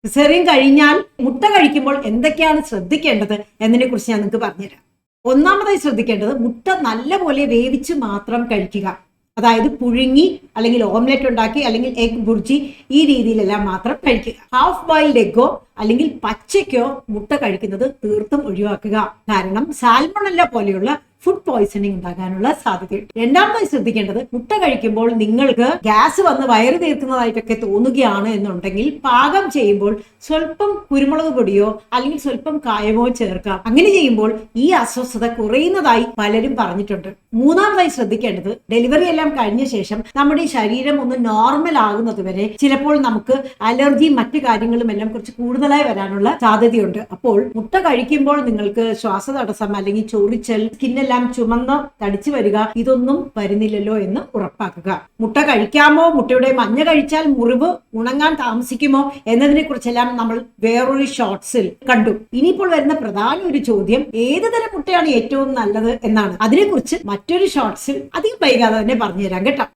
Caesarean കഴിഞ്ഞാൽ മുട്ട കഴിക്കുമ്പോൾ എന്തൊക്കെയാണ് ശ്രദ്ധിക്കേണ്ടത് എന്നതിനെ കുറിച്ച് ഞാൻ നിങ്ങൾക്ക് പറഞ്ഞുതരാം. ഒന്നാമതായി ശ്രദ്ധിക്കേണ്ടത് മുട്ട നല്ലപോലെ വേവിച്ച് മാത്രം കഴിക്കുക. അതായത് പുഴുങ്ങി അല്ലെങ്കിൽ ഓംലെറ്റ് ഉണ്ടാക്കി അല്ലെങ്കിൽ എഗ് ബുർജി ഈ രീതിയിലെല്ലാം മാത്രം കഴിക്കുക. ഹാഫ് ബോയിൽഡ് എഗ്ഗോ അല്ലെങ്കിൽ പച്ചയ്ക്കോ മുട്ട കഴിക്കുന്നത് തീർത്തും ഒഴിവാക്കുക. കാരണം സാൽമണല്ല പോലെയുള്ള ഫുഡ് പോയ്സണിങ് ഉണ്ടാകാനുള്ള സാധ്യതയുണ്ട്. രണ്ടാമതായി ശ്രദ്ധിക്കേണ്ടത് മുട്ട കഴിക്കുമ്പോൾ നിങ്ങൾക്ക് ഗ്യാസ് വന്ന് വയറ് തീർക്കുന്നതായിട്ടൊക്കെ തോന്നുകയാണ് എന്നുണ്ടെങ്കിൽ പാകം ചെയ്യുമ്പോൾ സ്വല്പം കുരുമുളക് പൊടിയോ അല്ലെങ്കിൽ സ്വല്പം കായമോ ചേർക്കാം. അങ്ങനെ ചെയ്യുമ്പോൾ ഈ അസ്വസ്ഥത കുറയുന്നതായി പലരും പറഞ്ഞിട്ടുണ്ട്. മൂന്നാമതായി ശ്രദ്ധിക്കേണ്ടത് ഡെലിവറി എല്ലാം കഴിഞ്ഞ ശേഷം നമ്മുടെ ശരീരം ഒന്ന് നോർമൽ ആകുന്നത് വരെ ചിലപ്പോൾ നമുക്ക് അലർജി മറ്റു കാര്യങ്ങളും എല്ലാം കുറച്ച് കൂടുതലായി വരാനുള്ള സാധ്യതയുണ്ട്. അപ്പോൾ മുട്ട കഴിക്കുമ്പോൾ നിങ്ങൾക്ക് ശ്വാസതടസ്സം അല്ലെങ്കിൽ ചൊറിച്ചൽ, സ്കിന്നെല്ലാം ചുമന്ന് തടിച്ചു വരിക ഇതൊന്നും വരുന്നില്ലല്ലോ എന്ന് ഉറപ്പാക്കുക. മുട്ട കഴിക്കാമോ, മുട്ടയുടെ മഞ്ഞ കഴിച്ചാൽ മുറിവ് ഉണങ്ങാൻ താമസിക്കുമോ എന്നതിനെ കുറിച്ചെല്ലാം നമ്മൾ വേറൊരു ഷോർട്സിൽ കണ്ടു. ഇനിയിപ്പോൾ വരുന്ന പ്രധാന ഒരു ചോദ്യം ഏത് തരം മുട്ടയാണ് ഏറ്റവും നല്ലത് എന്നാണ്. അതിനെക്കുറിച്ച് മറ്റൊരു ഷോർട്സിൽ അധികം വൈകാതെ തന്നെ പറഞ്ഞുതരാം കേട്ടോ.